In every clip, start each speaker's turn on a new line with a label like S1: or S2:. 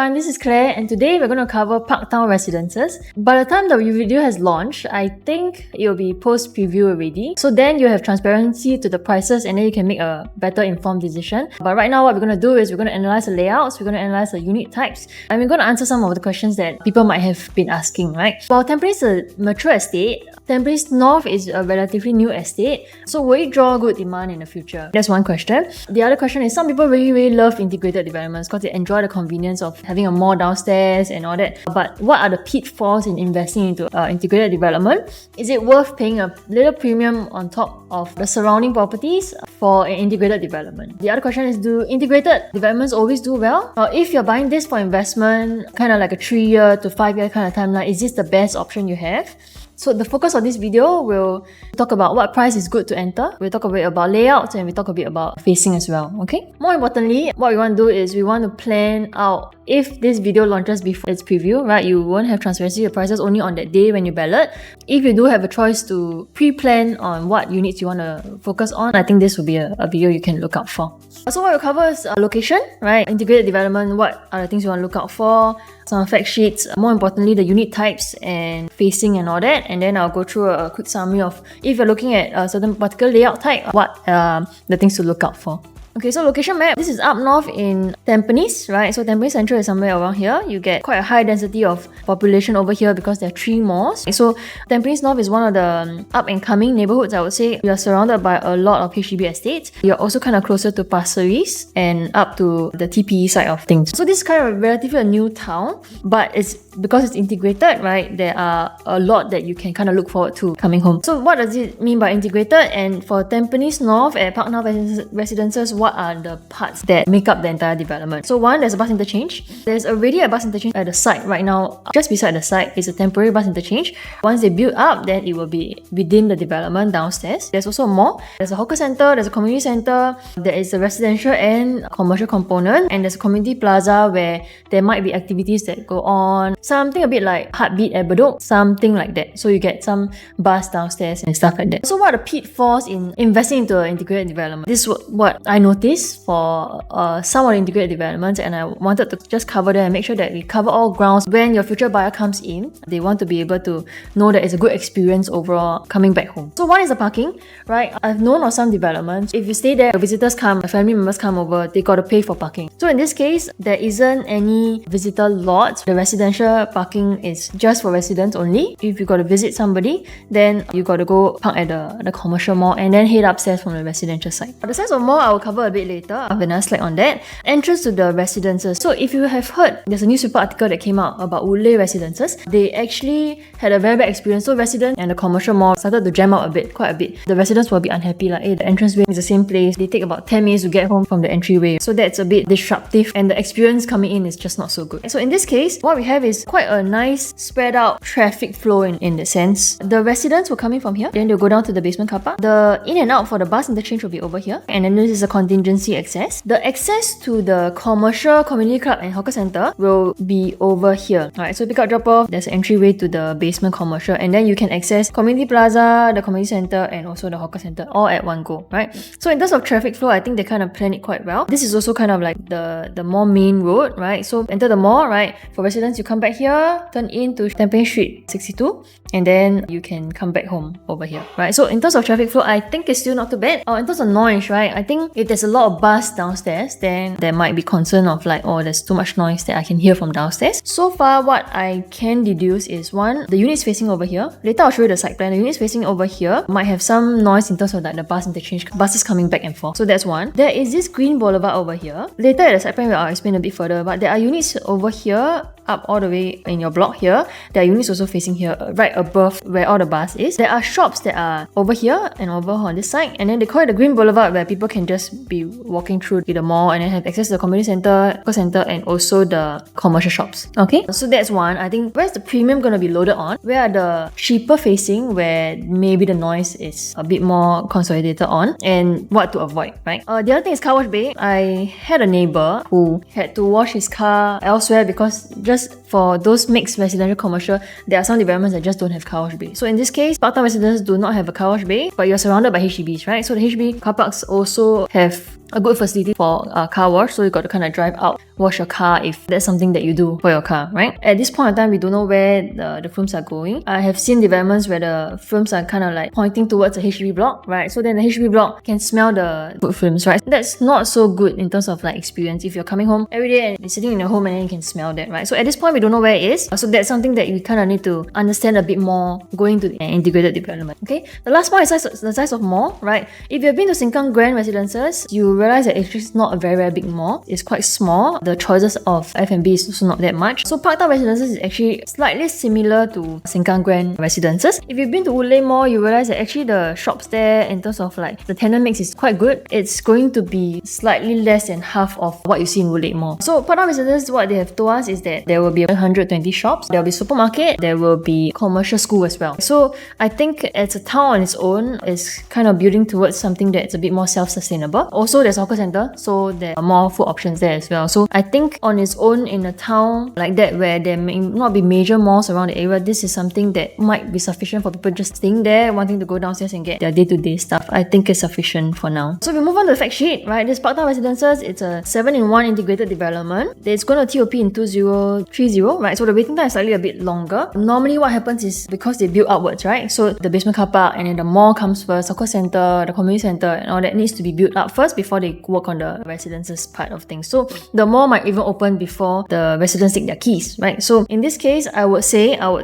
S1: everyone, this is Claire and today we're going to cover Parktown Residences. By the time the video has launched, I think it will be post-preview already. So then you have transparency to the prices and then you can make a better informed decision. But right now what we're going to do is we're going to analyze the layouts, we're going to analyze the unit types, and we're going to answer some of the questions that people might have been asking, right? While Tampines is a mature estate, Tampines North is a relatively new estate. So will it draw good demand in the future? That's one question. The other question is some people really love integrated developments because they enjoy the convenience of having a mall downstairs and all that. But what are the pitfalls in investing into integrated development? Is it worth paying a little premium on top of the surrounding properties for an integrated development? The other question is, do integrated developments always do well? Or if you're buying this for investment, kind of like a 3-year to 5-year kind of timeline, is this the best option you have? So the focus of this video will talk about what price is good to enter. We'll talk a bit about layouts and we'll talk a bit about facing as well, okay? More importantly, what we want to do is we want to plan out if this video launches before its preview, right? You won't have transparency of prices only on that day when you ballot. If you do have a choice to pre-plan on what units you want to focus on, I think this will be a video you can look out for. So what we'll cover is location, right? Integrated development, what are the things you want to look out for? Some fact sheets, more importantly the unit types and facing and all that, and then I'll go through a quick summary of if you're looking at a certain particular layout type, what the things to look out for. Okay, so location map. This is up north in Tampines, right? So Tampines Central is somewhere around here. You get quite a high density of population over here because there are 3 malls. So Tampines North is one of the up and coming neighborhoods, I would say. You are surrounded by a lot of HDB estates. You're also kind of closer to Pasir Ris and up to the TPE side of things. So this is kind of a relatively a new town, but it's because it's integrated, right? There are a lot that you can kind of look forward to coming home. So what does it mean by integrated? And for Tampines North at Parktown Residences, what are the parts that make up the entire development? So one, there's a bus interchange. There's already a bus interchange at the site right now. Just beside the site is a temporary bus interchange. Once they build up, then it will be within the development downstairs. There's also a mall. There's a hawker center. There's a community center. There is a residential and commercial component. And there's a community plaza where there might be activities that go on. Something a bit like Heartbeat at Bedok. Something like that. So you get some bus downstairs and stuff like that. So what are the pitfalls in investing into an integrated development? This is what I noticed for some of the integrated developments, and I wanted to just cover them and make sure that we cover all grounds. When your future buyer comes in, they want to be able to know that it's a good experience overall coming back home. So one is the parking, right? I've known of some developments, if you stay there, visitors come, family members come over, they got to pay for parking. So in this case, there isn't any visitor lots. The residential parking is just for residents only. If you got to visit somebody, then you got to go park at the commercial mall and then head upstairs from the residential side. The size of mall I will cover a bit later. I have another slide on that. Entrance to the residences. So if you have heard, there's a newspaper article that came out about Woodleigh Residences. They actually had a very bad experience. So residents and the commercial mall started to jam out a bit, quite a bit. The residents will be unhappy, like, hey, the entranceway is the same place. They take about 10 minutes to get home from the entryway. So that's a bit disruptive and the experience coming in is just not so good. So in this case, what we have is quite a nice spread out traffic flow in the sense. The residents will come in from here, then they'll go down to the basement car park. The in and out for the bus interchange will be over here, and then this is a contingency access. The access to the commercial, community club and hawker center will be over here. Alright, so pick up drop off, there's an entryway to the basement commercial, and then you can access community plaza, the community center and also the hawker center all at one go, right? So in terms of traffic flow, I think they kind of plan it quite well. This is also kind of like the more main road, right? So enter the mall, right? For residents, you come back here, turn into Tampines Street 62, and then you can come back home over here, right? So in terms of traffic flow, I think it's still not too bad. In terms of noise, right? I think if there's a lot of bus downstairs, then there might be concern of like, oh, there's too much noise that I can hear from downstairs. So far, what I can deduce is one, the units facing over here. Later, I'll show you the site plan. The units facing over here might have some noise in terms of like the bus interchange, buses coming back and forth. So that's one. There is this green boulevard over here. Later at the site plan, I'll explain a bit further, but there are units over here up all the way in your block here. There are units also facing here, right above where all the bus is. There are shops that are over here and over on this side, and then they call it the Green Boulevard, where people can just be walking through the mall and then have access to the community center, and also the commercial shops. Okay, so that's one. I think where's the premium going to be loaded on? Where are the cheaper facing, where maybe the noise is a bit more consolidated on, and what to avoid, right? The other thing is car wash bay. I had a neighbor who had to wash his car elsewhere because just for those mixed residential commercial, there are some developments that just don't have car wash bay. So in this case, Parktown Residence do not have a car wash bay, but you're surrounded by HDBs, right? So the HDB car parks also have a good facility for car wash, so you got to kind of drive out, wash your car if that's something that you do for your car, right? At this point in time, we don't know where the fumes are going. I have seen developments where the fumes are kind of like pointing towards a HDB block, right? So then the HDB block can smell the food fumes, right? That's not so good in terms of like experience. If you're coming home every day and you're sitting in your home and then you can smell that, right? So at this point, we don't know where it is. So that's something that we kind of need to understand a bit more going to the integrated development, okay? The last point is the size of mall, right? If you've been to Sengkang Grand Residences, you realize that it's not a very, very big mall. It's quite small. The choices of F&B is also not that much. So Parktown Residences is actually slightly similar to Sengkang Grand Residences. If you've been to Woodleigh Mall, you realize that actually the shops there, in terms of like the tenant mix, is quite good. It's going to be slightly less than half of what you see in Woodleigh Mall. So Parktown Residences, what they have told us is that there will be 120 shops, there will be supermarket, there will be commercial school as well. So I think as a town on its own, it's kind of building towards something that's a bit more self-sustainable. Also, there's a hawker center, so there are more food options there as well. So I think on its own, in a town like that where there may not be major malls around the area, this is something that might be sufficient for people just staying there, wanting to go downstairs and get their day-to-day stuff. I think it's sufficient for now. So we move on to the fact sheet, right? This Parktown Residences, it's a 7-in-1 integrated development. It's going to TOP in 2030, right? So the waiting time is slightly a bit longer. Normally what happens is because they build upwards, right? So the basement car park and then the mall comes first, hawker center, the community center, and all that needs to be built up first before they work on the residences part of things. So the mall might even open before the residents take their keys, right? So in this case, I would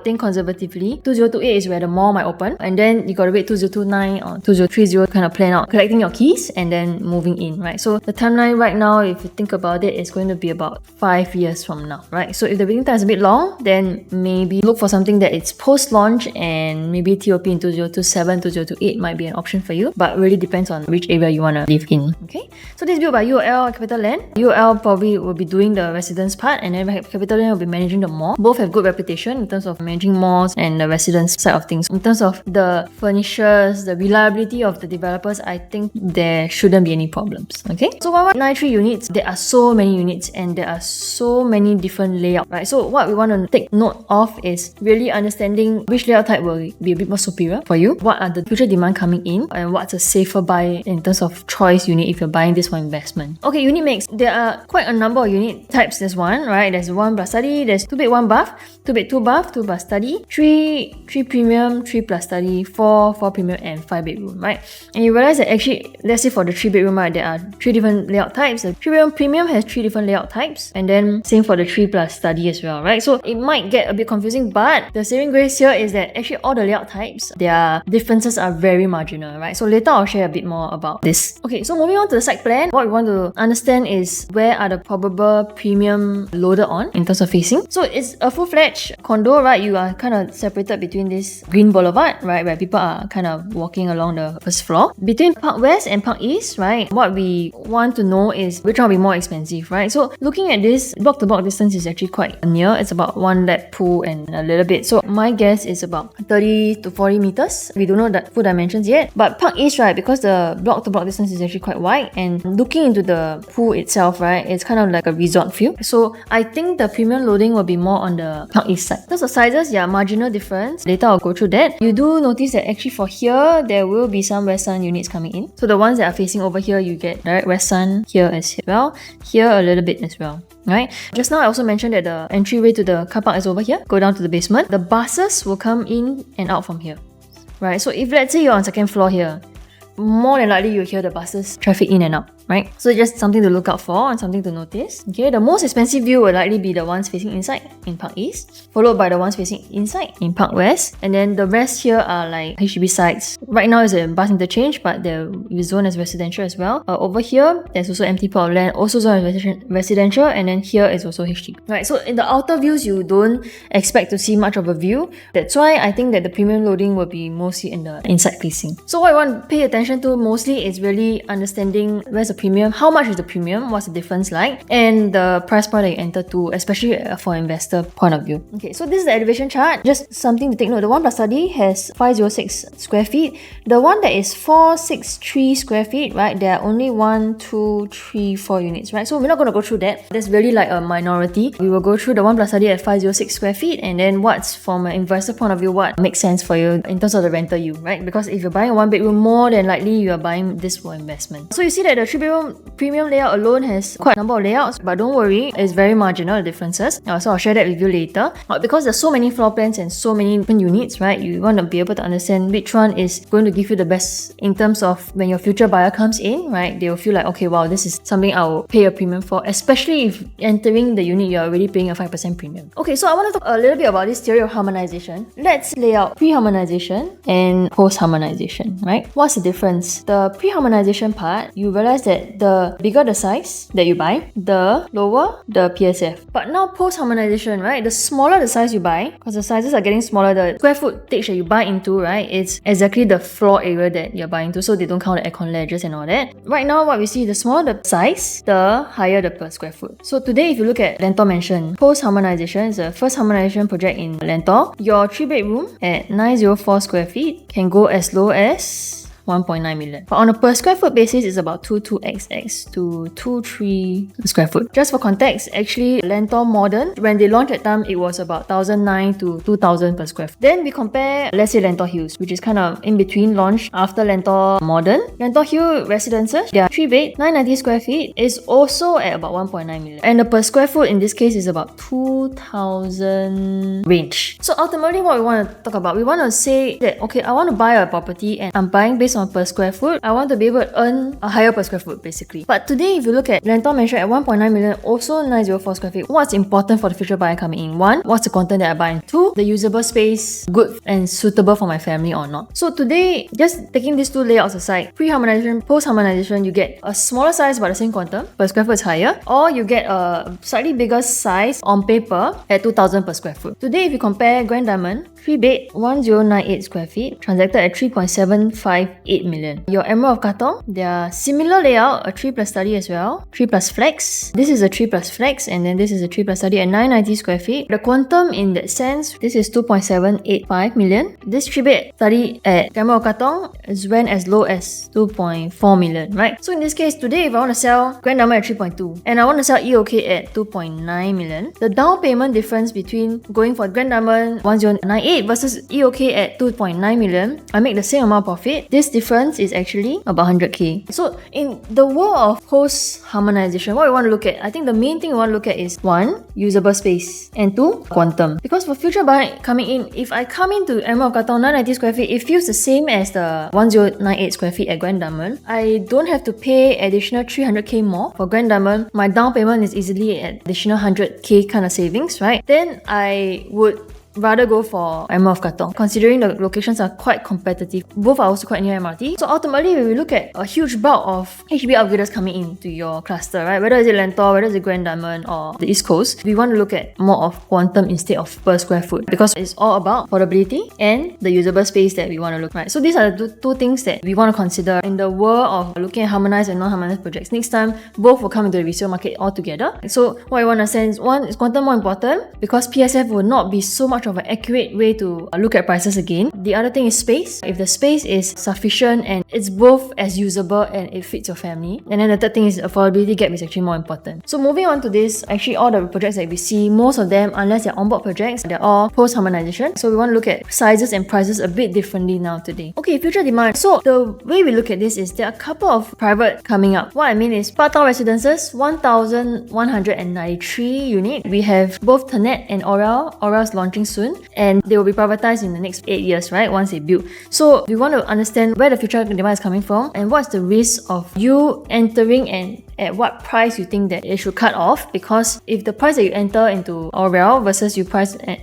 S1: think conservatively, 2028 is where the mall might open, and then you gotta wait 2029 or 2030 kind of plan out collecting your keys and then moving in, right? So the timeline right now, if you think about it, is going to be about 5 years from now, right? So if the waiting time is a bit long, then maybe look for something that it's post-launch, and maybe TOP in 2027, 2028 might be an option for you, but really depends on which area you want to live in, okay? So this is built by UOL CapitaLand. UOL probably will be doing the residence part, and then CapitaLand will be managing the mall. Both have good reputation in terms of managing malls and the residence side of things. In terms of the furnitures, the reliability of the developers, I think there shouldn't be any problems, okay? So 1193 units, there are so many units and there are so many different layouts, right? So what we want to take note of is really understanding which layout type will be a bit more superior for you, what are the future demand coming in, and what's a safer buy in terms of choice unit if you're buying this for investment. Okay, unit mix. There are quite a number of unit types. There's one, right? There's 1 plus study, there's 2 bed 1 bath, 2 bed 2 bath, 2 plus study, 3 premium, 3 plus study, 4 premium, and 5 bedroom, right? And you realize that actually, let's say for the 3 bedroom, right, there are 3 different layout types. The 3 bedroom premium has 3 different layout types, and then same for the 3 plus study as well, right? So it might get a bit confusing, but the saving grace here is that actually all the layout types, their differences are very marginal, right? So later I'll share a bit more about this. Okay, so moving on to the site plan, what we want to understand is where are the probable premium loaded on in terms of facing. So it's a full-fledged condo, right? You are kind of separated between this green boulevard, right, where people are kind of walking along the first floor. Between Park West and Park East, right, what we want to know is which one will be more expensive, right? So looking at this, block-to-block distance is actually quite near. It's about 1 lap pool and a little bit. So my guess is about 30 to 40 meters. We don't know the full dimensions yet. But Park East, right, because the block-to-block distance is actually quite wide, and looking into the pool itself, right, it's kind of like a resort feel. So I think the premium loading will be more on the Park East side. In terms of sizes, yeah, marginal difference. Later I'll go through that. You do notice that actually for here, there will be some West Sun units coming in. So the ones that are facing over here, you get direct West Sun here as well. Here a little bit as well. Right? Just now I also mentioned that the entryway to the car park is over here. Go down to the basement. The buses will come in and out from here. Right? So if let's say you're on second floor here, more than likely you'll hear the buses traffic in and out, right? So just something to look out for and something to notice. Okay, the most expensive view will likely be the ones facing inside in Park East, followed by the ones facing inside in Park West, and then the rest here are like HDB sites. Right now is a bus interchange, but they're zoned as residential as well. Over here, there's also empty plot of land, also zoned as residential, and then here is also HDB. Right, so in the outer views, you don't expect to see much of a view. That's why I think that the premium loading will be mostly in the inside facing. So what I want to pay attention to mostly is really understanding where's the premium, how much is the premium, what's the difference like, and the price point that you enter to, especially for investor point of view. Okay, so this is the elevation chart. Just something to take note. The 1 plus study has 506 square feet. The one that is 463 square feet, right, there are only 1, 2, 3, 4 units, right? So we're not going to go through that. That's really like a minority. We will go through the 1 plus study at 506 square feet, and then what's from an investor point of view, what makes sense for you in terms of the rental yield, right? Because if you're buying a 1 bedroom, more than likely you are buying this for investment. So you see that the 3 3-bedroom premium layout alone has quite a number of layouts, but don't worry, it's very marginal, the differences. So I'll share that with you later. Because there's so many floor plans and so many different units, right? You want to be able to understand which one is going to give you the best in terms of when your future buyer comes in, right? They will feel like, okay, wow, this is something I'll pay a premium for, especially if entering the unit, you're already paying a 5% premium. Okay, so I want to talk a little bit about this theory of harmonization. Let's lay out pre-harmonization and post-harmonization, right? What's the difference? The pre-harmonization part, you realize that the bigger the size that you buy, the lower the PSF. But now post-harmonization, right? The smaller the size you buy, because the sizes are getting smaller, the square footage that you buy into, right? It's exactly the floor area that you're buying to, so they don't count the aircon ledges and all that. Right now, what we see, the smaller the size, the higher the per square foot. So today, if you look at Lentor Mansion, post-harmonization is the first harmonization project in Lentor. Your 3-bedroom at 904 square feet can go as low as 1.9 million. But on a per square foot basis, it's about 22xx to 23 square foot. Just for context, actually, Lentor Modern, when they launched at time, it was about 1,009 to 2,000 per square foot. Then we compare, let's say, Lentor Hills, which is kind of in between launch after Lentor Modern. Lentor Hill Residences, their 3-bed, 990 square feet, is also at about 1.9 million. And the per square foot in this case is about 2,000 range. So ultimately, what we want to talk about, we want to say that, okay, I want to buy a property and I'm buying based on per square foot. I want to be able to earn a higher per square foot, basically. But today, if you look at Lentor Mansion at 1.9 million, also 904 square feet, what's important for the future buyer coming in? One, what's the content that I buy? Two, the usable space good and suitable for my family or not? So today, just taking these two layouts aside, pre-harmonization, post-harmonization, you get a smaller size but the same quantum, per square foot is higher, or you get a slightly bigger size on paper at 2,000 per square foot. Today, if you compare Grand Diamond, 3-bed, 1098 square feet, transacted at 3.758 million. Your Emerald of Katong, they are similar layout, a 3 plus study as well, 3 plus flex. This is a 3 plus flex, and then this is a 3 plus study at 990 square feet. The quantum in that sense, this is 2.785 million. This 3-bed study at Emerald of Katong is went as low as 2.4 million, right? So in this case, today if I want to sell Grand Diamond at 3.2 and I want to sell EOK at 2.9 million, the down payment difference between going for Grand Diamond 1098 versus EOK at 2.9 million, I make the same amount of profit. This difference is actually about 100k. So in the world of post-harmonization, what we want to look at, I think the main thing we want to look at is 1, usable space, and 2, quantum. Because for future buyer coming in, if I come into Emerald of Katong 990 square feet, it feels the same as the 1098 square feet at Grand Diamond. I don't have to pay additional 300k more for Grand Diamond. My down payment is easily an additional 100k kind of savings, right? Then I would rather go for Emerald of Katong, considering the locations are quite competitive. Both are also quite near MRT. So ultimately, when we look at a huge bulk of HDB upgraders coming into your cluster, right? Whether it's Lentor, whether it's Grand Diamond or the East Coast, we want to look at more of quantum instead of per square foot, because it's all about affordability and the usable space that we want to look at. Right? So these are the two things that we want to consider in the world of looking at harmonized and non-harmonized projects. Next time, both will come into the resale market all together. So what I want to say is, one, is quantum more important because PSF will not be so much of an accurate way to look at prices again. The other thing is space. If the space is sufficient and it's both as usable and it fits your family. And then the third thing is affordability gap is actually more important. So moving on to this, actually all the projects that we see, most of them, unless they're onboard projects, they're all post-harmonization. So we want to look at sizes and prices a bit differently now today. Okay, future demand. So the way we look at this is there are a couple of private coming up. What I mean is Parktown Residences, 1,193 unit. We have both Clement and Oral. Oral's launching soon, and they will be privatized in the next 8 years, right? Once they build. So we want to understand where the future demand is coming from and what's the risk of you entering and at what price you think that it should cut off, because if the price that you enter into Oral versus you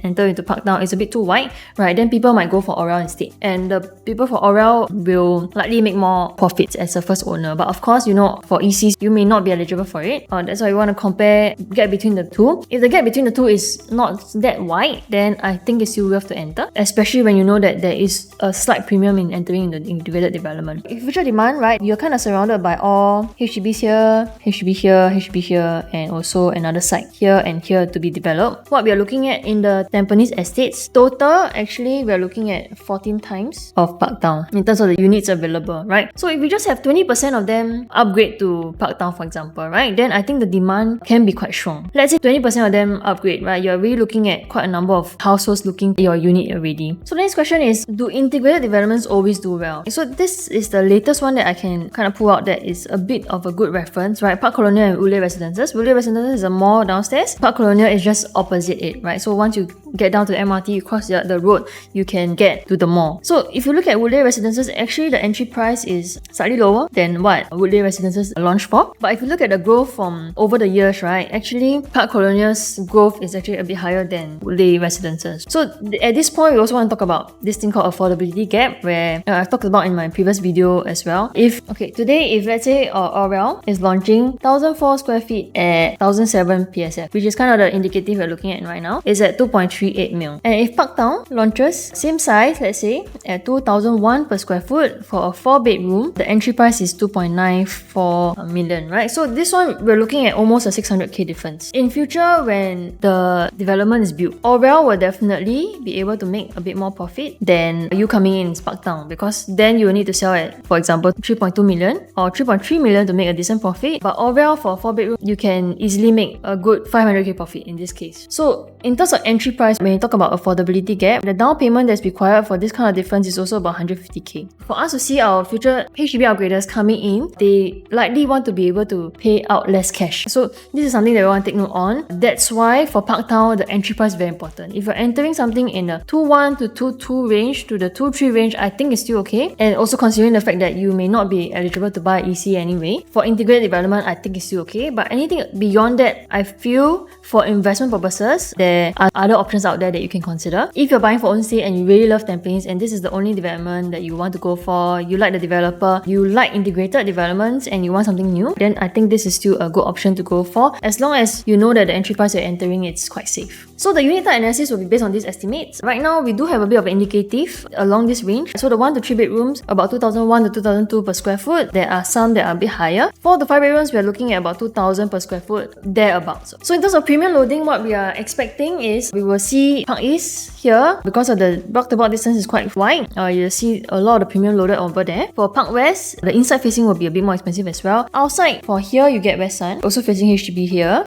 S1: enter into Parktown is a bit too wide, right, then people might go for Oral instead. And the people for Oral will likely make more profits as a first owner. But of course, you know, for ECs, you may not be eligible for it. That's why we want to compare gap between the two. If the gap between the two is not that wide, then I think it's still worth to enter, especially when you know that there is a slight premium in entering in the integrated development. In future demand, right, you're kind of surrounded by all HDBs here, here, HDB here, HDB here, and also another site here and here to be developed. What we are looking at in the Tampines estates, total actually we are looking at 14 times of Parktown in terms of the units available, right? So if we just have 20% of them upgrade to Parktown, for example, right, then I think the demand can be quite strong. Let's say 20% of them upgrade, right? You're really looking at quite a number of households looking at your unit already. So the next question is, do integrated developments always do well? So this is the latest one that I can kind of pull out that is a bit of a good reference, right? Park Colonial and Woodleigh Residences. Woodleigh Residences is a mall downstairs. Park Colonial is just opposite it, right? So once you get down to the MRT, you cross the road, you can get to the mall. So if you look at Woodleigh Residences, actually the entry price is slightly lower than what Woodleigh Residences launched for. But if you look at the growth from over the years, right, actually Park Colonial's growth is actually a bit higher than Woodleigh Residences. So at this point, we also want to talk about this thing called affordability gap, where I've talked about in my previous video as well. Today, if let's say Orwell is launching 1,004 square feet at 1,007 PSF, which is kind of the indicative we're looking at right now, is at 2.38 mil. And if Parktown launches same size, let's say at 2,001 per square foot for a 4-bedroom, the entry price is 2.94 million, right? So this one, we're looking at almost a 600k difference. In future, when the development is built, Orwell will definitely be able to make a bit more profit than you coming in Parktown, because then you will need to sell at, for example, 3.2 million or 3.3 million to make a decent profit. But Orwell for a 4-bedroom, you can easily make a good 500k profit in this case. So in terms of entry price, when you talk about affordability gap, the down payment that's required for this kind of difference is also about 150k. For us to see our future HDB upgraders coming in, they likely want to be able to pay out less cash. So this is something that we want to take note on. That's why for Parktown, the entry price is very important. If you're entering something in the 2.1 to 2.2 range to the 2.3 range, I think it's still okay. And also considering the fact that you may not be eligible to buy EC anyway, for integrated development, I think it's still okay. But anything beyond that, I feel for investment purposes, there are other options out there that you can consider. If you're buying for own estate and you really love Tampines and this is the only development that you want to go for, you like the developer, you like integrated developments and you want something new, then I think this is still a good option to go for, as long as you know that the entry price you're entering is quite safe. So the unit type analysis will be based on these estimates. Right now, we do have a bit of an indicative along this range. So the 1 to 3 bedrooms, about 2,001 to 2,002 per square foot. There are some that are a bit higher. 4 to 5 bedrooms, we are looking at about 2,000 per square foot, thereabouts. So in terms of premium loading, what we are expecting is we will see Park East here, because of the block-to-block distance is quite wide. You'll see a lot of premium loaded over there. For Park West, the inside facing will be a bit more expensive as well. Outside, for here, you get West Sun, also facing HDB here,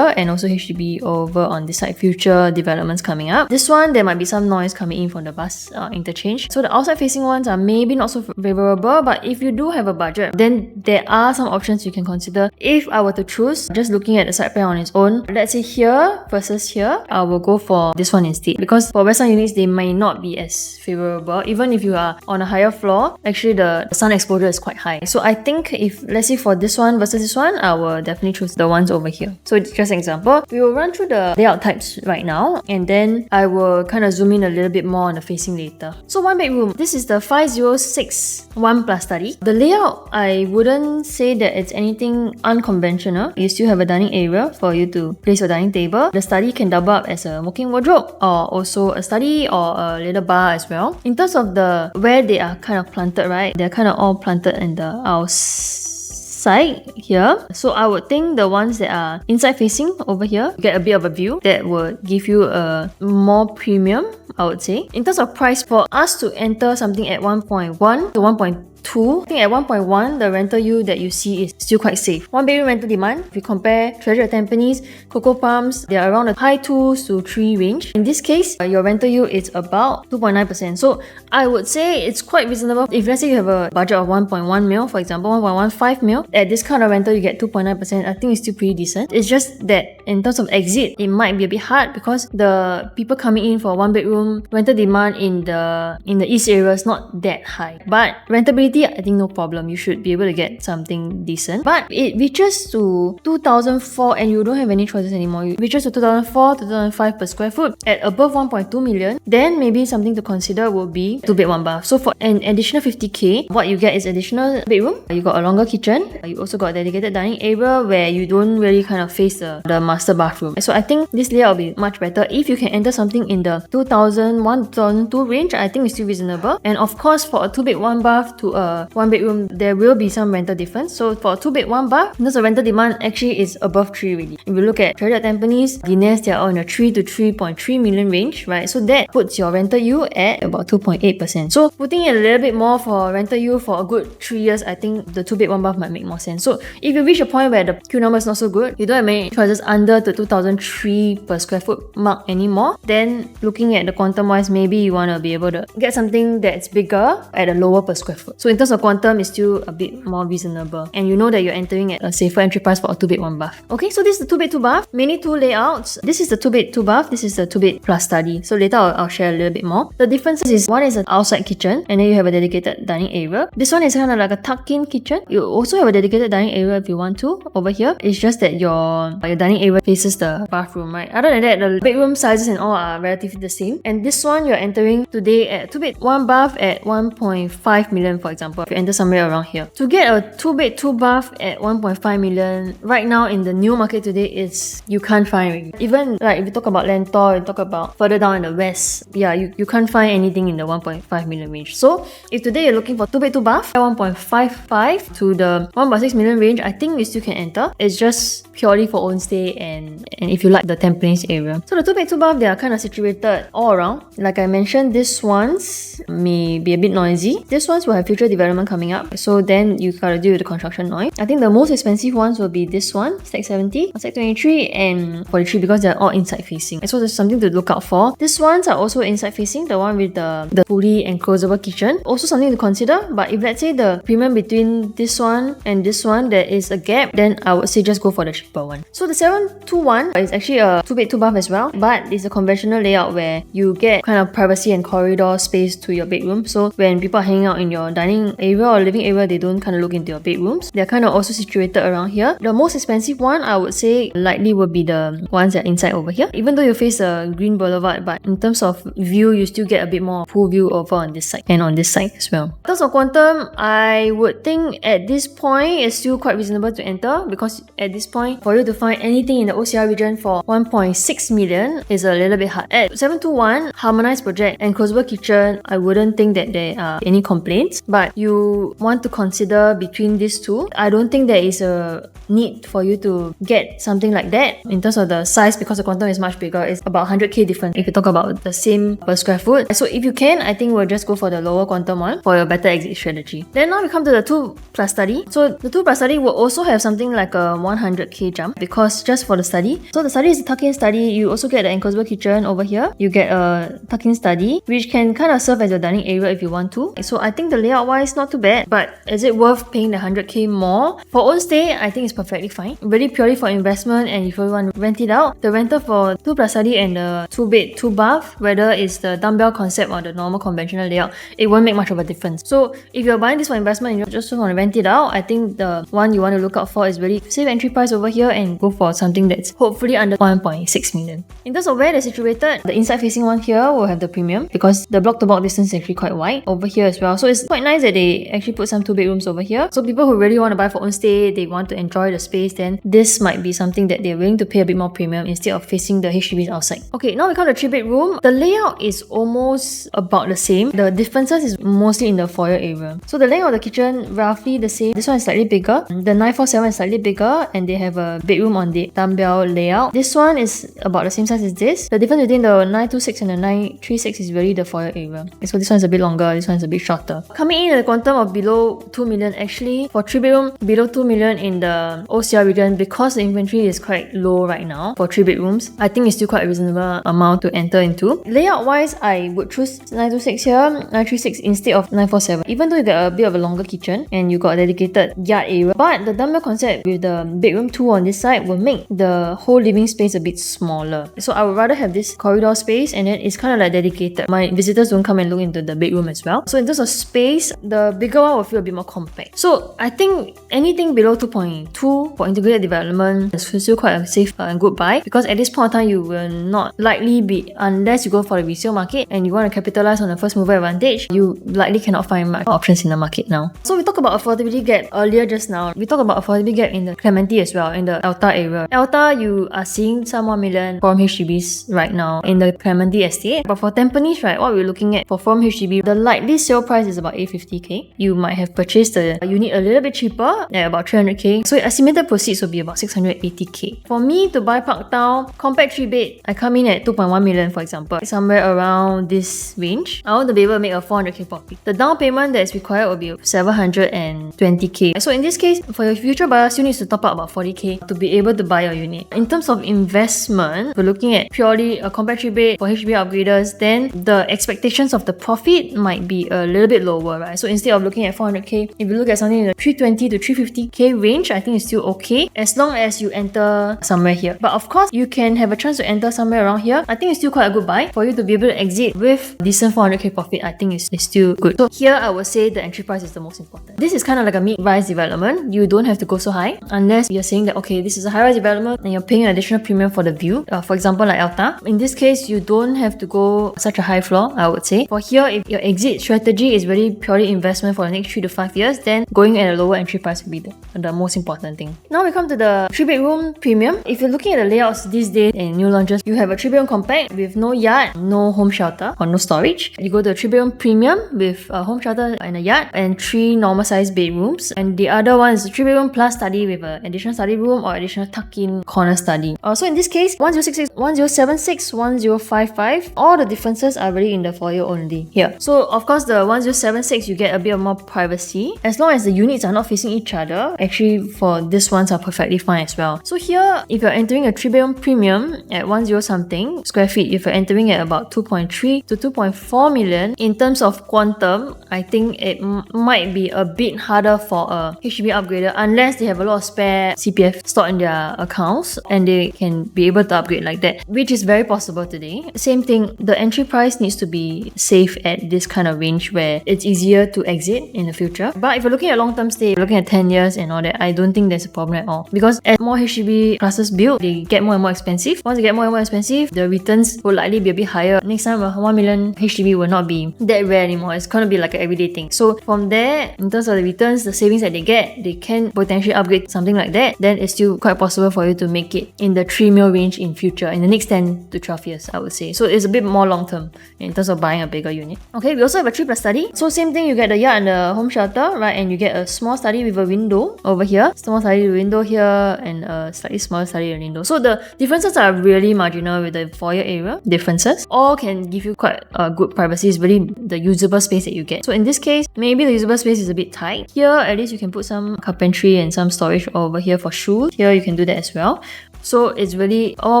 S1: and also HDB over on this side, future developments coming up. This one, there might be some noise coming in from the bus interchange. So the outside facing ones are maybe not so favorable, but if you do have a budget, then there are some options you can consider. If I were to choose, just looking at the side plan on its own, let's say here versus here, I will go for this one instead, because for Western units, they may not be as favorable. Even if you are on a higher floor, actually the sun exposure is quite high. So I think if, let's say for this one versus this one, I will definitely choose the ones over here. So just an example, we will run through the layout types right now, and then I will kind of zoom in a little bit more on the facing later. So 1-bedroom, this is the 5061 plus study. The layout, I wouldn't say that it's anything unconventional. You still have a dining area for you to place your dining table. The study can double up as a walk-in wardrobe, or also a study or a little bar as well. In terms of the where they are kind of planted, right, they're kind of all planted in the outside here. So I would think the ones that are inside facing over here, you get a bit of a view that would give you a more premium, I would say. In terms of price, for us to enter something at 1.1 to 1.2, I think at 1.1, the rental yield that you see is still quite safe. 1-bedroom rental demand, if we compare Treasure at Tampines, Coco Palms, they are around the high 2s to 3 range. In this case, your rental yield is about 2.9%. So I would say it's quite reasonable. If let's say you have a budget of 1.1 mil, for example, 1.15 mil, at this kind of rental you get 2.9%. I think it's still pretty decent. It's just that in terms of exit, it might be a bit hard because the people coming in for 1-bedroom rental demand in the east area is not that high. But rentability, I think no problem. You should be able to get something decent. But it reaches to 2004 and you don't have any choices anymore. It reaches to 2004 to 2005 per square foot at above 1.2 million. Then maybe something to consider would be 2-bed 1-bath. So for an additional 50k, what you get is additional bedroom. You got a longer kitchen. You also got a dedicated dining area where you don't really kind of face the master bathroom. So I think this layout will be much better. If you can enter something in the 2001 to 2002 range, I think it's still reasonable. And of course, for a 2-bed 1-bath to a 1-bedroom, there will be some rental difference. So for a 2-bed, 1-bath, in terms of rental demand actually is above 3 really. If you look at Treasure at Tampines, DNS, they are on a 3 to 3.3 million range, right? So that puts your rental yield at about 2.8%. So putting in a little bit more for rental yield for a good 3 years, I think the 2-bed, 1-bath might make more sense. So if you reach a point where the Q number is not so good, you don't have many choices under the 2003 per square foot mark anymore, then looking at the quantum wise, maybe you want to be able to get something that's bigger at a lower per square foot. So in terms of quantum, it's still a bit more reasonable, and you know that you're entering at a safer entry price for a 2-bed, 1-bath. Okay, so this is the 2-bed, 2-bath, mainly 2 layouts. This is the 2-bed, 2-bath. This is the 2-bed plus study. So later I'll share a little bit more. The differences is, one is an outside kitchen, and then you have a dedicated dining area. This one is kind of like a tuck-in kitchen. You also have a dedicated dining area if you want to over here. It's just that your dining area faces the bathroom, right? Other than that, the bedroom sizes and all are relatively the same. And this one you're entering today at 2-bed, 1-bath at 1.5 million, for example, if you enter somewhere around here. To get a 2-bed, 2-bath at 1.5 million right now in the new market today, is you can't find. Even like if you talk about Lentor, you talk about further down in the west, yeah, you can't find anything in the 1.5 million range. So if today you're looking for 2-bed, 2-bath at 1.55 to the 1.6 million range, I think you still can enter. It's just purely for own stay and if you like the Tampines area. So the 2-bed, 2-bath, they are kind of situated all around. Like I mentioned, this ones may be a bit noisy. This ones will have future development coming up, so then you gotta deal with the construction noise. I think the most expensive ones will be this one, Stack 70, Stack 23 and 43, because they're all inside facing. So there's something to look out for. These ones are also inside facing, the one with the fully enclosable kitchen. Also something to consider, but if let's say the premium between this one and this one, there is a gap, then I would say just go for the cheaper one. So the 721 is actually a 2-bed, 2-bath as well, but it's a conventional layout where you get kind of privacy and corridor space to your bedroom. So when people are hanging out in your dining area or living area, they don't kind of look into your bedrooms. They're kind of also situated around here. The most expensive one, I would say, likely would be the ones that are inside over here. Even though you face a green boulevard, but in terms of view, you still get a bit more pool view over on this side and on this side as well. In terms of quantum, I would think at this point it's still quite reasonable to enter, because at this point, for you to find anything in the OCR region for 1.6 million is a little bit hard. At 721, harmonized project and closable kitchen, I wouldn't think that there are any complaints, but you want to consider between these two. I don't think there is a need for you to get something like that in terms of the size, because the quantum is much bigger. It's about 100k different if you talk about the same per square foot. So if you can, I think we'll just go for the lower quantum one for your better exit strategy. Then now we come to the 2 plus study. So the 2 plus study will also have something like a 100k jump, because just for the study. So the study is a tuck-in study. You also get the enclosable kitchen over here. You get a tuck-in study, which can kind of serve as your dining area if you want to. So I think the layout wise, not too bad, but is it worth paying the 100k more? For own stay, I think it's perfectly fine. Really purely for investment, and if you want to rent it out, the rental for 2 plus study and the 2-bed, 2-bath, whether it's the dumbbell concept or the normal conventional layout, it won't make much of a difference. So if you're buying this for investment and you just want to rent it out, I think the one you want to look out for is really save entry price over here and go for something that's hopefully under 1.6 million. In terms of where they're situated, the inside facing one here will have the premium, because the block to block distance is actually quite wide over here as well. So it's quite nice that they actually put some 2 bedrooms over here. So people who really want to buy for own stay, they want to enjoy the space, then this might be something that they're willing to pay a bit more premium instead of facing the HDBs outside. Okay, now we come to the 3-bedroom. The layout is almost about the same. The differences is mostly in the foyer area. So the length of the kitchen roughly the same. This one is slightly bigger. The 947 is slightly bigger, and they have a bedroom on the dumbbell layout. This one is about the same size as this. The difference between the 926 and the 936 is really the foyer area. So this one is a bit longer, this one is a bit shorter. Coming in at the quantum of below 2 million, actually for 3-bedroom, below 2 million in the OCR region, because the inventory is quite low right now for 3 bedrooms, I think it's still quite a reasonable amount to enter into. Layout wise, I would choose 926 here, 936 instead of 947. Even though you get a bit of a longer kitchen and you got a dedicated yard area, but the dumbbell concept with the bedroom 2 on this side will make the whole living space a bit smaller. So I would rather have this corridor space, and then it's kind of like dedicated. My visitors don't come and look into the bedroom as well. So in terms of space, the bigger one will feel a bit more compact. So I think anything below 2.2 for integrated development is still quite a safe and good buy, because at this point in time you will not likely be, unless you go for the resale market and you want to capitalize on the first mover advantage, you likely cannot find much options in the market now. So we talked about affordability gap earlier just now. We talked about affordability gap in the Clement as well, in the Alta area. Alta, you are seeing some 1 million from HDBs right now in the Clement estate. But for Tampines, right, what we're looking at for from HDB, the likely sale price is about 850. 350k. You might have purchased the unit a little bit cheaper at about 300k. So estimated proceeds will be about 680k. For me to buy Parktown compact 3-bed, I come in at 2.1 million, for example, somewhere around this range. I want to be able to make a 400k profit. The down payment that is required will be 720k. So in this case, for your future buyers, you need to top up about 40k to be able to buy your unit. In terms of investment, we're looking at purely a compact 3-bed for HDB upgraders, then the expectations of the profit might be a little bit lower, right? So instead of looking at 400k, if you look at something in the 320 to 350k range, I think it's still okay as long as you enter somewhere here. But of course, you can have a chance to enter somewhere around here. I think it's still quite a good buy for you to be able to exit with decent 400k profit. I think it's still good. So here I would say the entry price is the most important. This is kind of like a mid-rise development. You don't have to go so high unless you're saying that, okay, this is a high-rise development and you're paying an additional premium for the view. For example, like Alta. In this case, you don't have to go such a high floor, I would say. For here, if your exit strategy is really purely investment for the next 3 to 5 years, then going at a lower entry price will be the most important thing. Now we come to the 3-bedroom premium. If you're looking at the layouts these days in new launches, you have a 3-bedroom compact with no yard, no home shelter or no storage. You go to a 3-bedroom premium with a home shelter and a yard and 3 normal sized bedrooms. And the other one is a 3-bedroom plus study with an additional study room or additional tuck-in corner study. So in this case, 1066, 1076, 1055, all the differences are really in the foyer only here. So of course the 1076 you get a bit more privacy. As long as the units are not facing each other, actually for this ones are perfectly fine as well. So here, if you're entering a 3-bedroom premium at 10 something square feet, if you're entering at about 2.3 to 2.4 million, in terms of quantum, I think it might be a bit harder for a HDB upgrader unless they have a lot of spare CPF stored in their accounts and they can be able to upgrade like that, which is very possible today. Same thing, the entry price needs to be safe at this kind of range where it's easier to exit in the future. But if you're looking at long-term stay, looking at 10 years and all that, I don't think there's a problem at all. Because as more HDB classes build, they get more and more expensive. Once they get more and more expensive, the returns will likely be a bit higher. Next time, 1 million HDB will not be that rare anymore. It's going to be like an everyday thing. So from there, in terms of the returns, the savings that they get, they can potentially upgrade something like that. Then it's still quite possible for you to make it in the 3 mil range in future, in the next 10 to 12 years, I would say. So it's a bit more long-term in terms of buying a bigger unit. Okay, we also have a 3+ study. So same thing, you get the yard and the home shelter, right? And you get a small study with a window over here, small study with a window here, and a slightly smaller study with a window. So the differences are really marginal with the foyer area differences. All can give you quite good privacy. It's really the usable space that you get. So in this case, maybe the usable space is a bit tight. Here, at least you can put some carpentry and some storage over here for shoes. Here, you can do that as well. So it's really all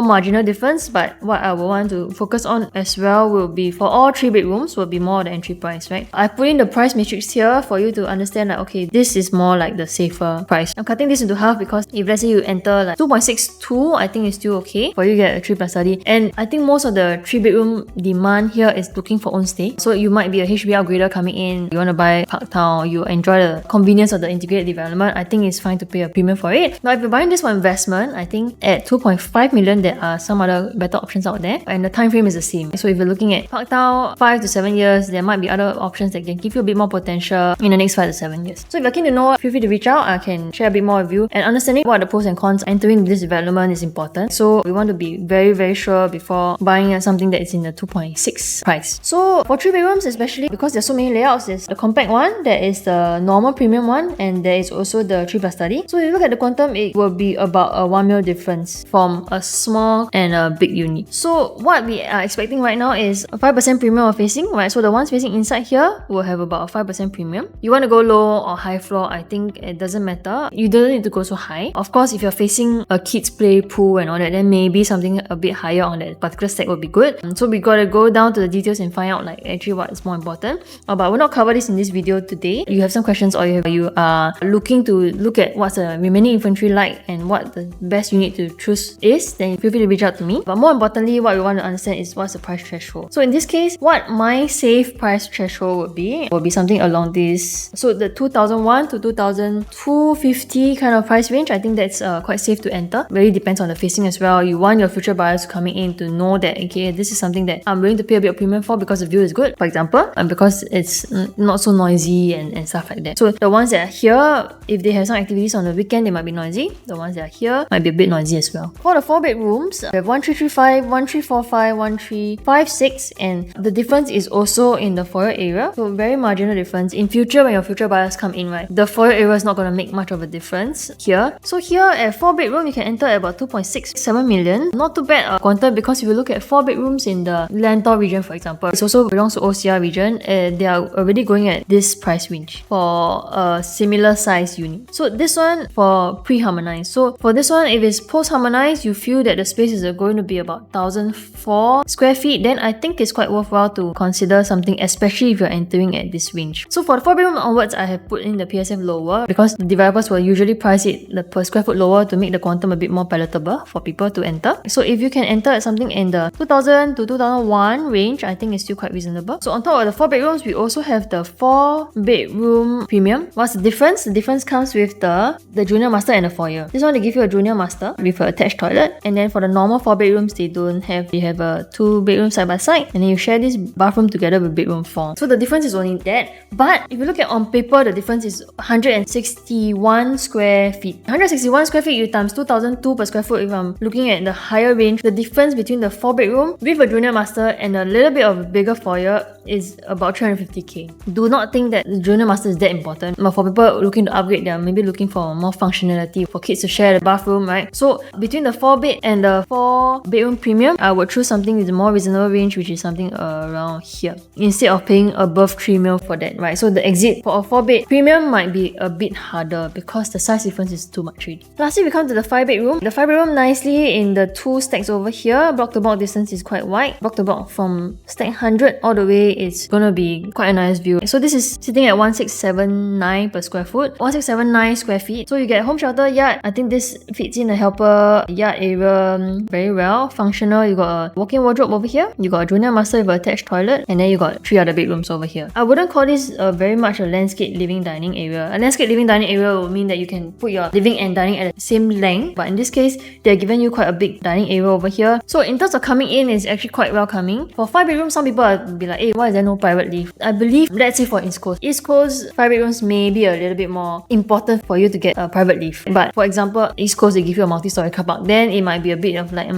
S1: marginal difference, but what I will want to focus on as well will be for all 3 bedrooms will be more the entry price, right? I put in the price matrix here for you to understand like, okay, this is more like the safer price. I'm cutting this into half because if let's say you enter like 2.62, I think it's still okay for you to get a 3+ study. And I think most of the 3-bedroom demand here is looking for own stay. So you might be a HDB upgrader coming in, you want to buy Parktown, you enjoy the convenience of the integrated development, I think it's fine to pay a premium for it. Now if you're buying this for investment, I think at 2.5 million, there are some other better options out there, and the time frame is the same. So if you're looking at Parktown 5 to 7 years, there might be other options that can give you a bit more potential in the next 5 to 7 years. So if you're keen to know, feel free to reach out. I can share a bit more with you, and understanding what are the pros and cons entering this development is important. So we want to be very, very sure before buying something that is in the 2.6 price. So for 3 bedrooms, especially because there's so many layouts, there's the compact one, there is the normal premium one, and there is also the 3+ study. So if you look at the quantum, it will be about a 1 mil difference from a small and a big unit. So what we are expecting right now is a 5% premium of facing, right? So the ones facing inside here will have about a 5% premium. You want to go low or high floor, I think it doesn't matter. You don't need to go so high. Of course, if you're facing a kids play pool and all that, then maybe something a bit higher on that particular stack would be good. So we gotta go down to the details and find out like actually what is more important. But we'll not cover this in this video today. You have some questions or you are looking to look at what's the remaining inventory like and what the best unit to choose is, then feel free to reach out to me. But more importantly, what we want to understand is what's the price threshold. So in this case, what my safe price threshold would be something along this. So the 2001 to 2250 kind of price range, I think that's quite safe to enter. Really depends on the facing as well. You want your future buyers coming in to know that, okay, this is something that I'm willing to pay a bit of premium for because the view is good, for example, and because it's not so noisy and stuff like that. So the ones that are here, if they have some activities on the weekend, they might be noisy. The ones that are here might be a bit noisy as well. For the 4 bedrooms, we have 1335, 1345, 1356, and the difference is also in the foyer area. So very marginal difference. In future, when your future buyers come in, right, the foyer area is not going to make much of a difference here. So here at 4 bedroom, you can enter at about 2.67 million. Not too bad quantum, because if you look at 4 bedrooms in the Lentor region, for example, it also belongs to OCR region, they are already going at this price range for a similar size unit. So this one for pre-harmonized. So for this one, if it's post-harmonized, you feel that the space is going to be about 1,004 square feet, then I think it's quite worthwhile to consider something, especially if you're entering at this range. So for the 4 bedroom onwards, I have put in the PSF lower because the developers will usually price it the per square foot lower to make the quantum a bit more palatable for people to enter. So if you can enter at something in the 2000 to 2001 range, I think it's still quite reasonable. So on top of the 4 bedrooms, we also have the 4 bedroom premium. What's the difference? The difference comes with the junior master and the foyer. This one, they give you a junior master with an attached toilet, and then for the normal 4 bedrooms, they have a 2 bedroom side by side, and then you share this bathroom together with bedroom 4. So the difference is only that. But if you look at on paper, the difference is 161 square feet. 161 square feet, you times 2,002 per square foot. If I'm looking at the higher range, the difference between the 4 bedroom with a junior master and a little bit of a bigger foyer is about 350k. Do not think that the junior master is that important. But for people looking to upgrade, they are maybe looking for more functionality for kids to share the bathroom, right? So between the 4 bed and the 4 bedroom premium, I would choose something with a more reasonable range, which is something around here, instead of paying above 3 mil for that, right? So the exit for a 4 bed premium might be a bit harder because the size difference is too much already. Lastly, we come to the 5 bedroom. The 5 bedroom nicely in the 2 stacks over here. Block to block distance is quite wide. Block to block from stack 100 all the way, it's gonna be quite a nice view. So this is sitting at 1679 per square foot, 1679 square feet. So you get home shelter, yard. I think this fits in the helper yard area very well. Functional. You got a walk-in wardrobe over here. You got a junior master with an attached toilet, and then you got 3 other bedrooms over here. I wouldn't call this very much a landscape living dining area. A landscape living dining area will mean that you can put your living and dining at the same length, but in this case, they're giving you quite a big dining area over here. So in terms of coming in, it's actually quite welcoming. For 5 bedrooms, some people will be like, hey, why is there no private lift? I believe, let's say for East Coast, 5 bedrooms may be a little bit more important for you to get a private lift. But for example, East Coast, they give you a multi-story car park, then it might be a bit of like,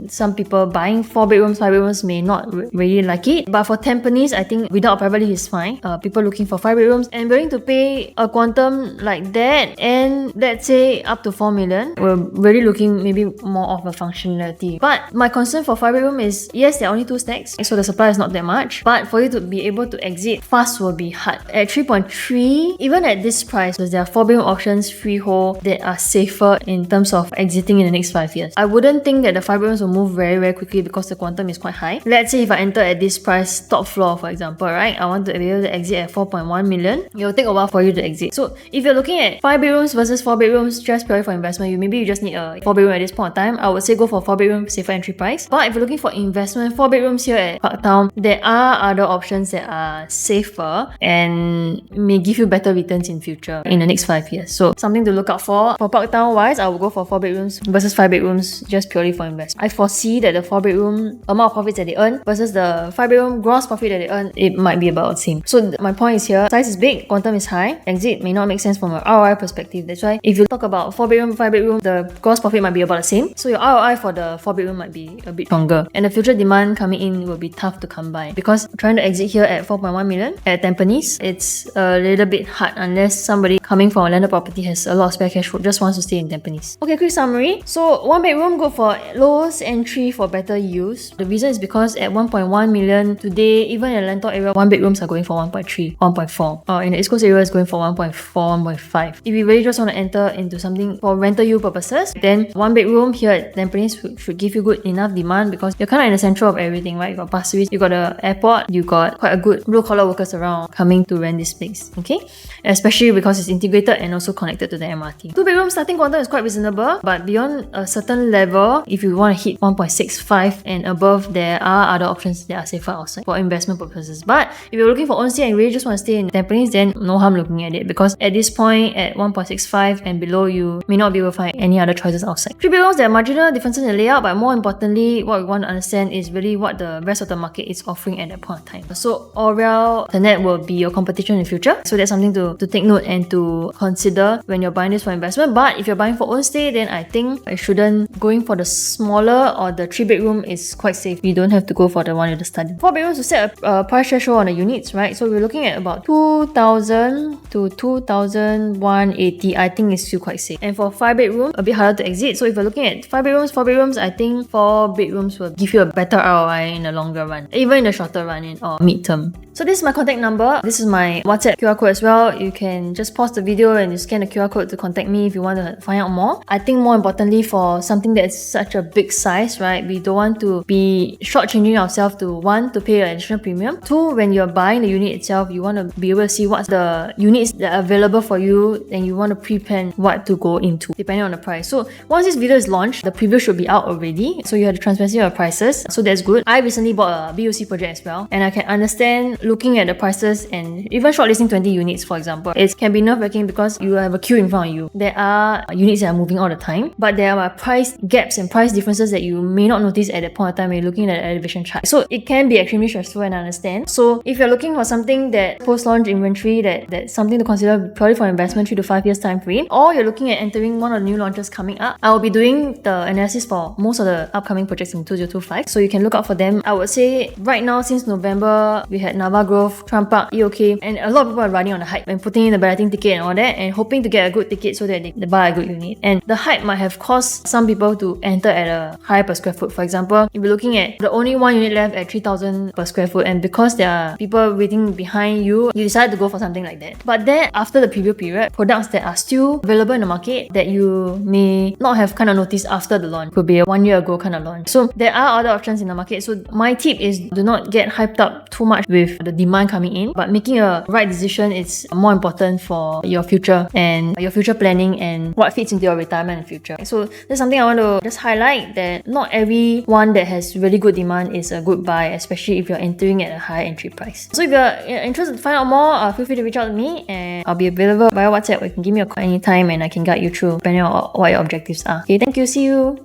S1: some people buying 4 bedrooms, 5 bedrooms may not really like it. But for Tampines, I think without a private lift is fine. People looking for 5 bedrooms and willing to pay a quantum like that, and let's say up to 4 million, we're really looking maybe more of a functionality. But my concern for 5 bedroom is, yes, there are only 2 stacks, so the supply is not that much, but for you to be able to exit fast will be hard. At 3.3, even at this price, there are 4 bedroom options freehold that are safer in terms of exiting in the next 5 years. I wouldn't think that the 5 bedrooms will move very quickly because the quantum is quite high. Let's say if I enter at this price, top floor for example, right, I want to be able to exit at 4.1 million, it will take a while for you to exit. So if you're looking at 5 bedrooms versus 4 bedrooms just purely for investment, maybe you just need a 4 bedroom at this point in time, I would say go for 4 bedroom, safer entry price. But if you're looking for investment, 4 bedrooms here at Parktown, there are other options that are safer and may give you better returns in future in the next 5 years. So something to look out for. For Parktown wise, I will go for 4 bedrooms versus 5 bedrooms just purely for investment. I foresee that the 4 bedroom amount of profits that they earn versus the 5 bedroom gross profit that they earn, it might be about the same. So my point is here, size is big, quantum is high, exit may not make sense from an ROI perspective. That's why if you talk about 4 bedroom, 5 bedroom, the gross profit might be about the same. So your ROI for the 4 bedroom might be a bit stronger. And the future demand coming in will be tough to come by. Because trying to exit here at 4.1 million at Tampines, it's a little bit hard unless somebody coming from a landed property has a lot of spare cash flow, just wants to stay in Tampines. Okay, quick summary. So 1 bedroom, go for lowest entry for better use. The reason is because at 1.1 million today, even in the Lentor area, 1 bedrooms are going for 1.3, 1.4. In the East Coast area, it's going for 1.4, 1.5. If you really just want to enter into something for rental use purposes, then 1 bedroom here at Tampines should give you good enough demand because you're kind of in the center of everything, right? You got Pasir Ris, you got the airport, you got quite a good blue-collar workers around coming to rent this place, okay? Especially because it's integrated and also connected to the MRT. 2 bedroom starting quantum is quite reasonable, but beyond a certain level, if you want to hit 1.65 and above, there are other options that are safer outside for investment purposes. But if you're looking for own stay and you really just want to stay in Tampines, then no harm looking at it because at this point, at 1.65 and below, you may not be able to find any other choices outside. 3 bedrooms, there are marginal differences in the layout, but more importantly, what we want to understand is really what the rest of the market is offering at that point of time. So Orel Internet will be your competition in the future. So that's something to take note and to consider when you're buying this for investment. But if you're buying for own stay, then I think think I shouldn't. Going for the smaller or the 3-bedroom is quite safe. You don't have to go for the one with the study. 4 bedrooms to set a price threshold on the units, right? So we're looking at about 2,000 to 2,180. I think it's still quite safe. And for 5 bedroom, a bit harder to exit. So if you're looking at 4 bedrooms, I think 4 bedrooms will give you a better ROI in the longer run, even in the shorter run or mid-term. So this is my contact number. This is my WhatsApp QR code as well. You can just pause the video and you scan the QR code to contact me if you want to find out more. I think more importantly, for something that is such a big size, right, we don't want to be shortchanging ourselves to, one, to pay an additional premium. Two, when you're buying the unit itself, you want to be able to see what's the units that are available for you, and you want to pre-plan what to go into depending on the price. So once this video is launched, the preview should be out already. So you have the transparency of prices. So that's good. I recently bought a BOC project as well, and I can understand looking at the prices and even shortlisting 20 units, for example. It can be nerve-wracking because you have a queue in front of you. There are units that are moving all the time, but there are price gaps and price differences that you may not notice at that point of time when you're looking at the elevation chart. So it can be extremely stressful, and I understand. So if you're looking for something that post-launch inventory, that's something to consider purely for investment 3 to 5 years time frame, or you're looking at entering one of the new launches coming up, I will be doing the analysis for most of the upcoming projects in 2025. So you can look out for them. I would say right now, since November, we had Nava Grove, Trump Park, EOK, and a lot of people are running on the hype and putting in the balloting ticket and all that, and hoping to get a good ticket so that they buy a good unit. And the hype might have caused some people to enter at a higher per square foot. For example, if you're looking at the only one unit left at 3,000 per square foot, and because there are people waiting behind you, you decide to go for something like that. But then after the preview period, products that are still available in the market that you may not have kind of noticed after the launch, could be a 1 year ago kind of launch. So there are other options in the market. So my tip is, do not get hyped up too much with the demand coming in, but making a right decision is more important for your future and your future planning and what fits into your retirement in the future. So that's something I want to just highlight, that not every one that has really good demand is a good buy, especially if you're entering at a high entry price. So if you're interested to find out more, feel free to reach out to me, and I'll be available via WhatsApp, or you can give me a call anytime and I can guide you through depending on what your objectives are. Okay, thank you. See you.